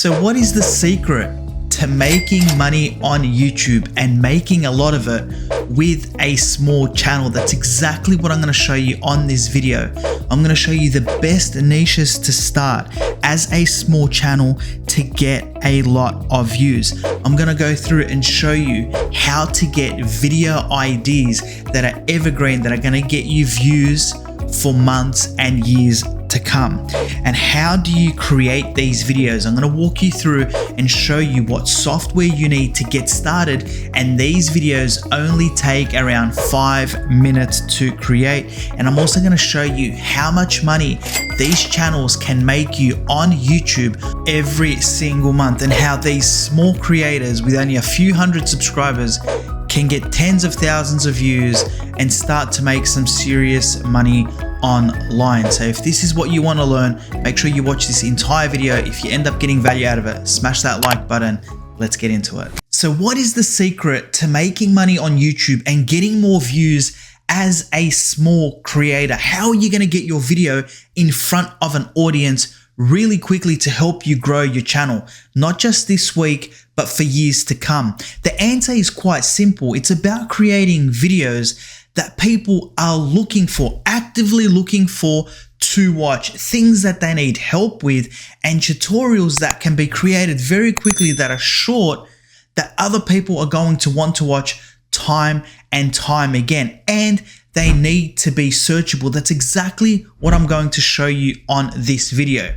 So what is the secret to making money on YouTube and making a lot of it with a small channel? That's exactly what I'm going to show you on this video. I'm going to show you the best niches to start as a small channel to get a lot of views. I'm going to go through and show you how to get video ideas that are evergreen, that are going to get you views for months and years to come. And how do you create these videos? I'm going to walk you through and show you what software you need to get started. And these videos only take around 5 minutes to create. And I'm also going to show you how much money these channels can make you on YouTube every single month, and how these small creators with only a few hundred subscribers can get tens of thousands of views and start to make some serious money online. So if this is what you want to learn, make sure you watch this entire video. If you end up getting value out of it, smash that like button. Let's get into it. So what is the secret to making money on YouTube and getting more views as a small creator? How are you going to get your video in front of an audience really quickly to help you grow your channel, not just this week, but for years to come? The answer is quite simple. It's about creating videos that people are looking for, actively looking for to watch, things that they need help with, and tutorials that can be created very quickly, that are short, that other people are going to want to watch time and time again. And they need to be searchable. That's exactly what I'm going to show you on this video.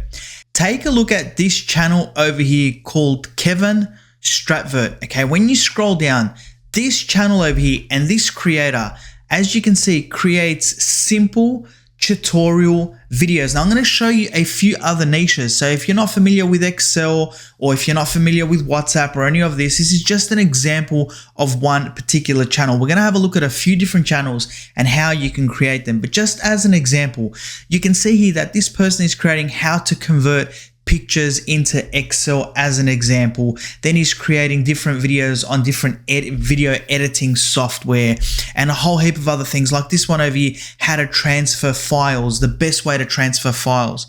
Take a look at this channel over here called Kevin Stratvert. Okay, when you scroll down, this channel over here and this creator, as you can see, creates simple tutorial videos. Now I'm going to show you a few other niches. So if you're not familiar with Excel, or if you're not familiar with WhatsApp or any of this is just an example of one particular channel. We're going to have a look at a few different channels and how you can create them. But just as an example, you can see here that this person is creating how to convert pictures into Excel as an example. Then he's creating different videos on different video editing software and a whole heap of other things, like this one over here, how to transfer files, the best way to transfer files.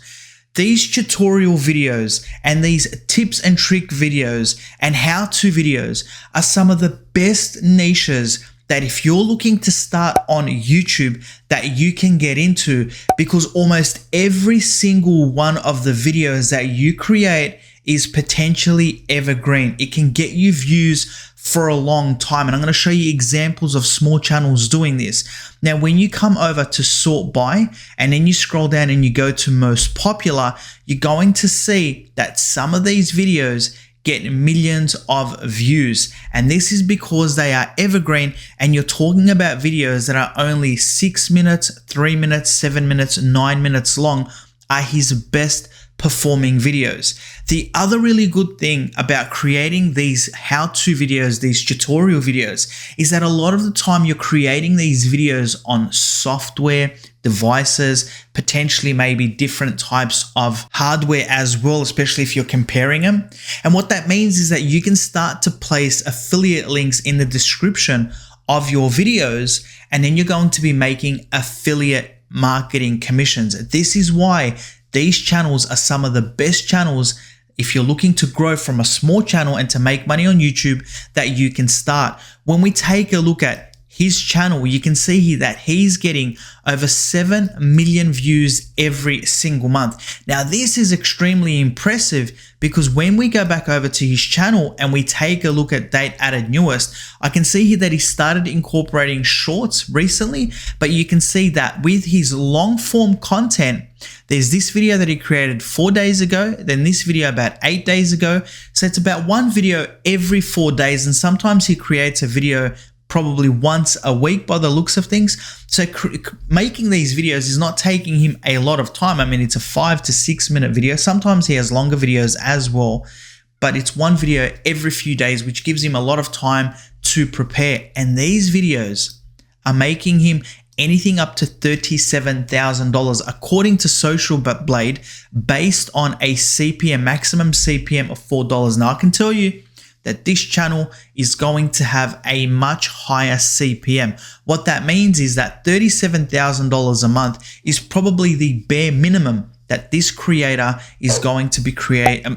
These tutorial videos and these tips and trick videos and how-to videos are some of the best niches that if you're looking to start on YouTube, that you can get into, because almost every single one of the videos that you create is potentially evergreen. It can get you views for a long time. And I'm going to show you examples of small channels doing this. Now, when you come over to sort by and then you scroll down and you go to most popular, you're going to see that some of these videos get millions of views. And this is because they are evergreen, and you're talking about videos that are only 6 minutes, 3 minutes, 7 minutes, 9 minutes long are his best performing videos. The other really good thing about creating these how-to videos, these tutorial videos, is that a lot of the time you're creating these videos on software, devices, potentially maybe different types of hardware as well, especially if you're comparing them. And what that means is that you can start to place affiliate links in the description of your videos, and then you're going to be making affiliate marketing commissions. This is why these channels are some of the best channels if you're looking to grow from a small channel and to make money on YouTube that you can start. When we take a look at his channel, you can see here that he's getting over 7 million views every single month. Now, this is extremely impressive, because when we go back over to his channel and we take a look at date added newest, I can see here that he started incorporating shorts recently, but you can see that with his long form content, there's this video that he created 4 days ago, then this video about 8 days ago. So it's about one video every 4 days. And sometimes he creates a video probably once a week by the looks of things. So making these videos is not taking him a lot of time. I mean, it's a 5 to 6 minute video. Sometimes he has longer videos as well, but it's one video every few days, which gives him a lot of time to prepare. And these videos are making him anything up to $37,000 according to Social Blade, based on a CPM, maximum CPM of $4. Now, I can tell you that this channel is going to have a much higher CPM. What that means is that $37,000 a month is probably the bare minimum that this creator is going to be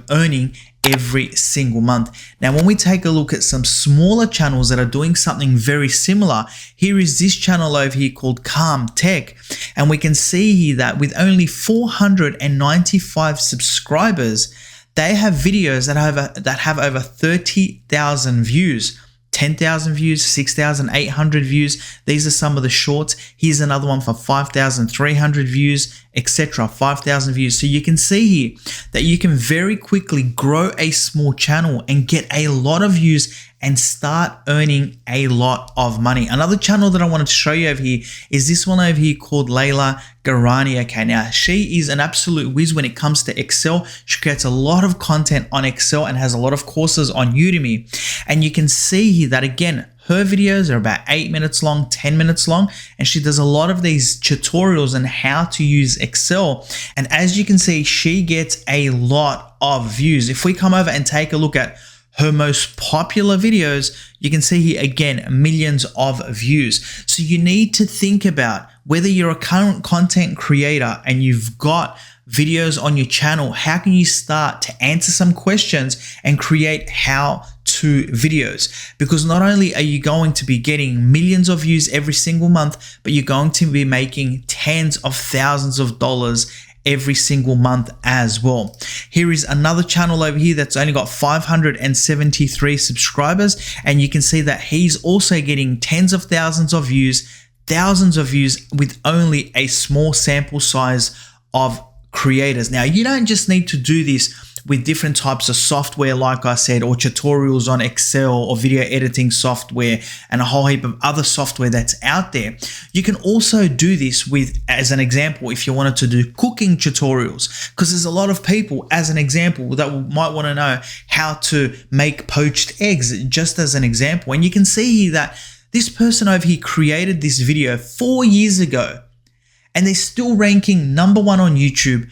earning every single month. Now, when we take a look at some smaller channels that are doing something very similar, here is this channel over here called Calm Tech. And we can see here that with only 495 subscribers, they have videos that have over 30,000 views. 10,000 views, 6,800 views. These are some of the shorts. Here's another one for 5,300 views, etc. 5,000 views. So you can see here that you can very quickly grow a small channel and get a lot of views and start earning a lot of money. Another channel that I wanted to show you over here is this one over here called Layla Garani. Okay, now she is an absolute whiz when it comes to Excel. She creates a lot of content on Excel and has a lot of courses on Udemy. And you can see here that again, her videos are about 8 minutes long, 10 minutes long, and she does a lot of these tutorials on how to use Excel. And as you can see, she gets a lot of views. If we come over and take a look at her most popular videos, you can see here again, millions of views. So you need to think about whether you're a current content creator and you've got videos on your channel, how can you start to answer some questions and create how-to videos? Because not only are you going to be getting millions of views every single month, but you're going to be making tens of thousands of dollars every single month as well. Here is another channel over here that's only got 573 subscribers, and you can see that he's also getting tens of thousands of views, thousands of views with only a small sample size of creators. Now, you don't just need to do this with different types of software, like I said, or tutorials on Excel or video editing software and a whole heap of other software that's out there. You can also do this with, as an example, if you wanted to do cooking tutorials, because there's a lot of people, as an example, that might want to know how to make poached eggs, just as an example. And you can see here that this person over here created this video 4 years ago, and they're still ranking #1 on YouTube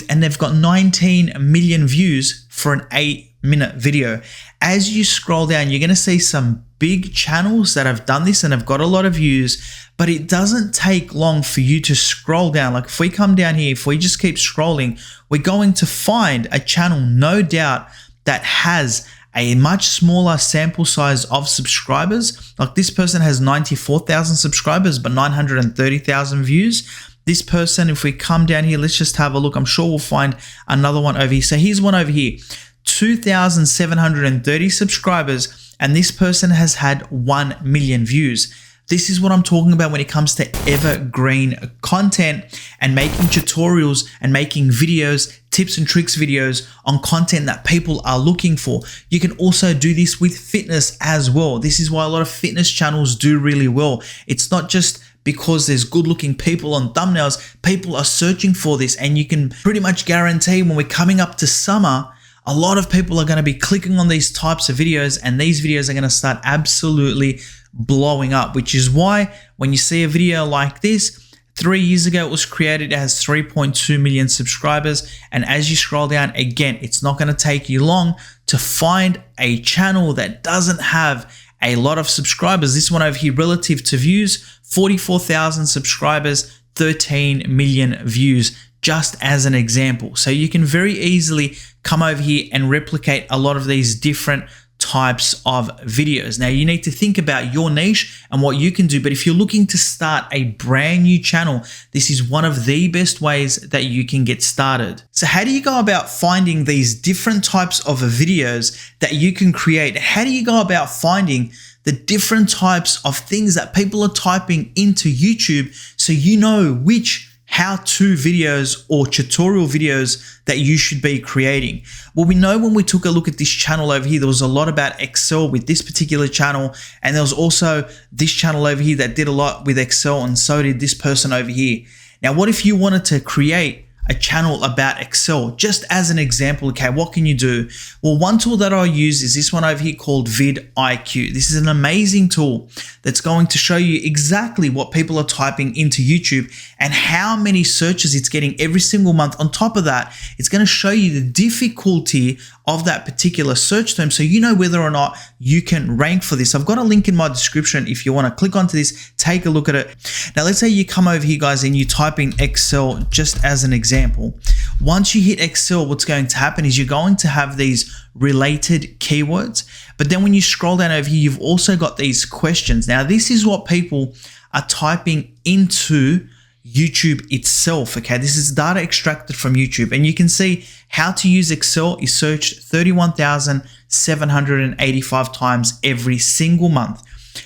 and they've got 19 million views for an 8-minute video. As you scroll down, you're going to see some big channels that have done this and have got a lot of views, but it doesn't take long for you to scroll down. Like if we come down here, if we just keep scrolling, we're going to find a channel, no doubt, that has a much smaller sample size of subscribers. Like this person has 94,000 subscribers, but 930,000 views. This person, if we come down here, let's just have a look. I'm sure we'll find another one over here. So here's one over here, 2,730 subscribers, and this person has had 1 million views. This is what I'm talking about when it comes to evergreen content and making tutorials and making videos, tips and tricks videos on content that people are looking for. You can also do this with fitness as well. This is why a lot of fitness channels do really well. It's not just because there's good looking people on thumbnails, people are searching for this, and you can pretty much guarantee when we're coming up to summer, a lot of people are going to be clicking on these types of videos, and these videos are going to start absolutely blowing up, which is why when you see a video like this, 3 years ago it was created, it has 3.2 million subscribers, and as you scroll down, again, it's not going to take you long to find a channel that doesn't have a lot of subscribers. This one over here, relative to views, 44,000 subscribers, 13 million views, just as an example. So you can very easily come over here and replicate a lot of these different types of videos. Now you need to think about your niche and what you can do, but if you're looking to start a brand new channel, this is one of the best ways that you can get started. So how do you go about finding these different types of videos that you can create? How do you go about finding the different types of things that people are typing into YouTube so you know which how-to videos or tutorial videos that you should be creating? Well, we know when we took a look at this channel over here, there was a lot about Excel with this particular channel, and there was also this channel over here that did a lot with Excel, and so did this person over here. Now, what if you wanted to create a channel about Excel? Just as an example, okay, what can you do? Well, one tool that I use is this one over here called vidIQ. This is an amazing tool that's going to show you exactly what people are typing into YouTube and how many searches it's getting every single month. On top of that, it's going to show you the difficulty of that particular search term, so you know whether or not you can rank for this. I've got a link in my description if you want to click onto this, take a look at it. Now, let's say you come over here, guys, and you type in Excel just as an example. example, once you hit Excel, what's going to happen is you're going to have these related keywords. But then when you scroll down over here, you've also got these questions. Now, this is what people are typing into YouTube itself. Okay, this is data extracted from YouTube, and you can see how to use Excel is searched 31,785 times every single month.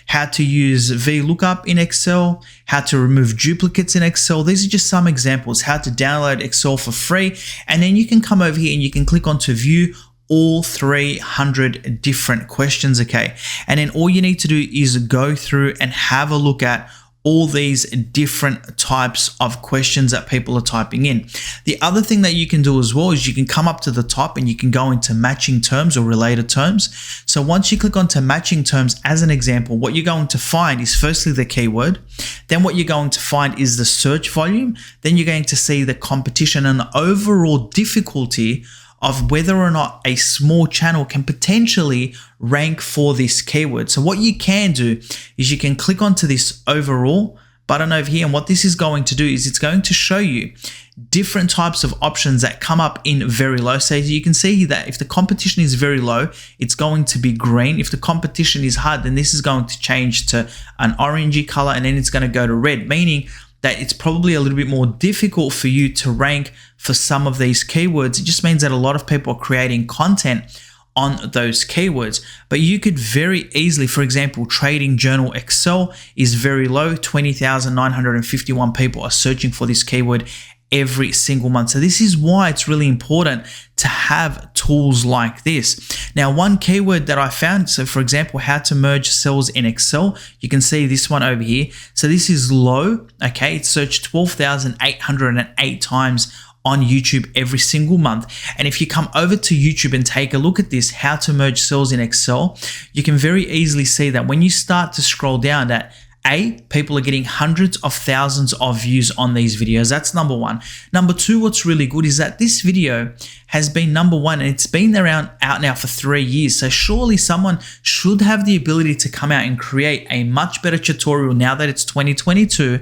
How to use VLOOKUP in Excel, how to remove duplicates in Excel. These are just some examples. How to download Excel for free, and then you can come over here and you can click on to view all 300 different questions. Okay, and then all you need to do is go through and have a look at all these different types of questions that people are typing in. The other thing that you can do as well is you can come up to the top and you can go into matching terms or related terms. So once you click onto matching terms, as an example, what you're going to find is firstly the keyword, then what you're going to find is the search volume, then you're going to see the competition and the overall difficulty of whether or not a small channel can potentially rank for this keyword. So what you can do is you can click onto this overall button over here, and what this is going to do is it's going to show you different types of options that come up in very low. So you can see that if the competition is very low, it's going to be green. If the competition is high, then this is going to change to an orangey color, and then it's going to go to red, meaning that it's probably a little bit more difficult for you to rank for some of these keywords. It just means that a lot of people are creating content on those keywords. But you could very easily, for example, Trading Journal Excel is very low. 20,951 people are searching for this keyword every single month. So this is why it's really important to have tools like this. Now, one keyword that I found, so for example, how to merge cells in Excel, you can see this one over here. So this is low, okay? It's searched 12,808 times on YouTube every single month. And if you come over to YouTube and take a look at this, how to merge cells in Excel, you can very easily see that when you start to scroll down that people are getting hundreds of thousands of views on these videos. That's number one. Number two, what's really good is that this video has been number one and it's been out now for 3 years. So surely someone should have the ability to come out and create a much better tutorial now that it's 2022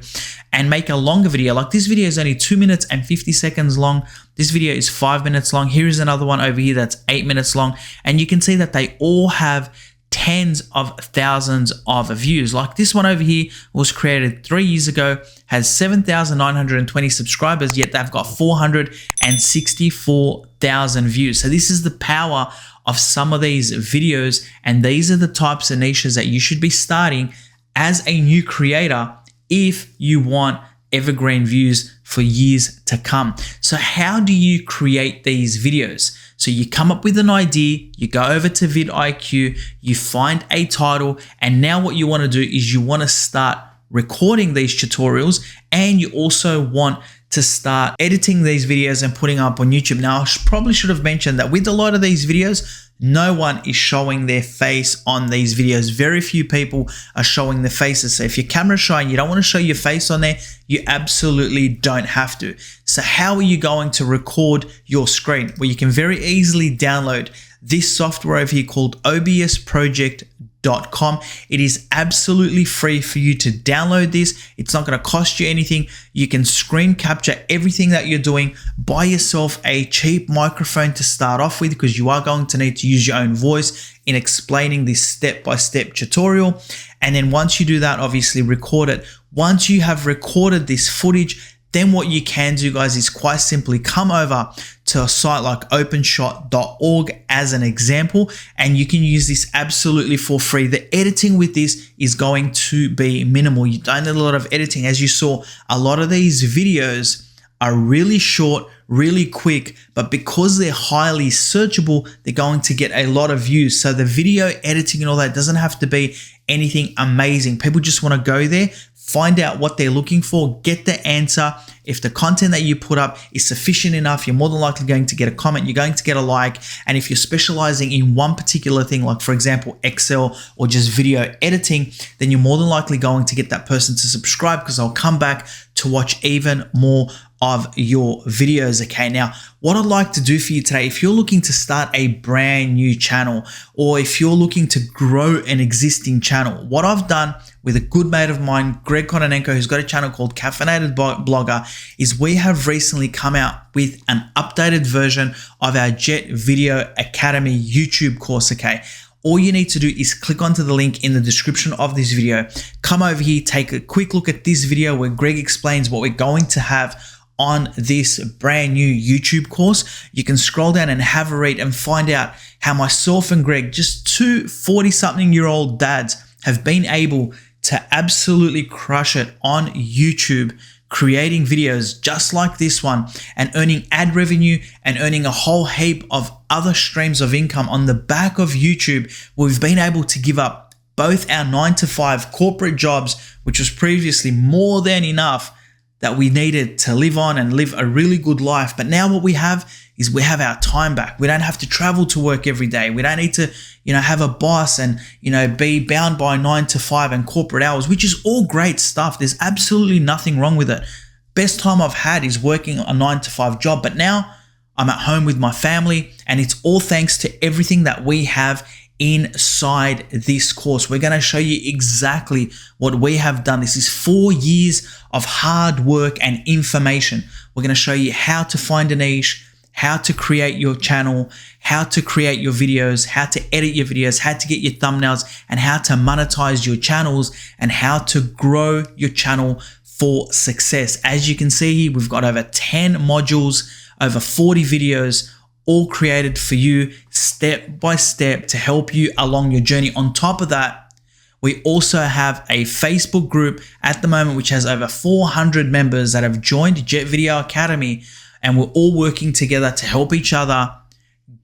and make a longer video. Like this video is only 2 minutes and 50 seconds long. This video is 5 minutes long. Here is another one over here that's 8 minutes long. And you can see that they all have tens of thousands of views. Like this one over here was created 3 years ago, has 7,920 subscribers, yet they've got 464,000 views. So this is the power of some of these videos, and these are the types of niches that you should be starting as a new creator if you want evergreen views for years to come. So how do you create these videos? So you come up with an idea, you go over to vidIQ, you find a title, and now what you want to do is you want to start recording these tutorials, and you also want to start editing these videos and putting up on YouTube. Now, I probably should have mentioned that with a lot of these videos, no one is showing their face on these videos. Very few people are showing their faces. So if your camera's shy and you don't want to show your face on there, you absolutely don't have to. So how are you going to record your screen? Well, you can very easily download this software over here called OBSproject.com. It is absolutely free for you to download this. It's not going to cost you anything. You can screen capture everything that you're doing. Buy yourself a cheap microphone to start off with, because you are going to need to use your own voice in explaining this step-by-step tutorial. And then once you do that, obviously record it. Once you have recorded this footage, then what you can do, guys, is quite simply come over to a site like openshot.org as an example, and you can use this absolutely for free. The editing with this is going to be minimal. You don't need a lot of editing. As you saw, a lot of these videos are really short, really quick, but because they're highly searchable, they're going to get a lot of views. So the video editing and all that doesn't have to be anything amazing. People just want to go there, find out what they're looking for, get the answer. If the content that you put up is sufficient enough, you're more than likely going to get a comment, you're going to get a like. And if you're specializing in one particular thing, like for example, Excel or just video editing, then you're more than likely going to get that person to subscribe, because they'll come back to watch even more of your videos. Okay, now what I'd like to do for you today, if you're looking to start a brand new channel, or if you're looking to grow an existing channel, what I've done with a good mate of mine, Greg Kononenko, who's got a channel called Caffeinated Blogger, is we have recently come out with an updated version of our Jet Video Academy YouTube course, okay? All you need to do is click onto the link in the description of this video. Come over here, take a quick look at this video where Greg explains what we're going to have on this brand new YouTube course. You can scroll down and have a read and find out how myself and Greg, just two 40-something-year-old dads, have been able to absolutely crush it on YouTube, creating videos just like this one and earning ad revenue and earning a whole heap of other streams of income on the back of YouTube. We've been able to give up both our 9-to-5 corporate jobs, which was previously more than enough that we needed to live on and live a really good life. But now what we have is we have our time back. We don't have to travel to work every day. We don't need to, have a boss and, be bound by 9-to-5 and corporate hours, which is all great stuff. There's absolutely nothing wrong with it. Best time I've had is working a 9-to-5 job, but now I'm at home with my family, and it's all thanks to everything that we have inside this course. We're going to show you exactly what we have done. This is 4 years of hard work and information. We're going to show you how to find a niche, how to create your channel, how to create your videos, how to edit your videos, how to get your thumbnails, and how to monetize your channels, and how to grow your channel for success. As you can see here, we've got over 10 modules, over 40 videos, all created for you step by step to help you along your journey. On top of that, we also have a Facebook group at the moment, which has over 400 members that have joined Jet Video Academy, and we're all working together to help each other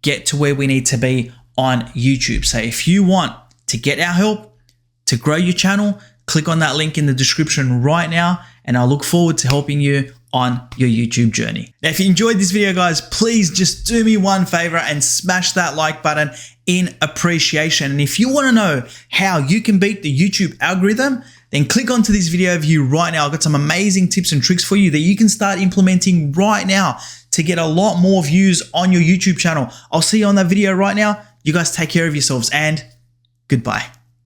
get to where we need to be on YouTube. So if you want to get our help to grow your channel, click on that link in the description right now, and I look forward to helping you on your YouTube journey. Now, if you enjoyed this video, guys, please just do me one favor and smash that like button in appreciation. And if you want to know how you can beat the YouTube algorithm, then click onto this video view right now. I've got some amazing tips and tricks for you that you can start implementing right now to get a lot more views on your YouTube channel. I'll see you on that video right now. You guys take care of yourselves, and goodbye.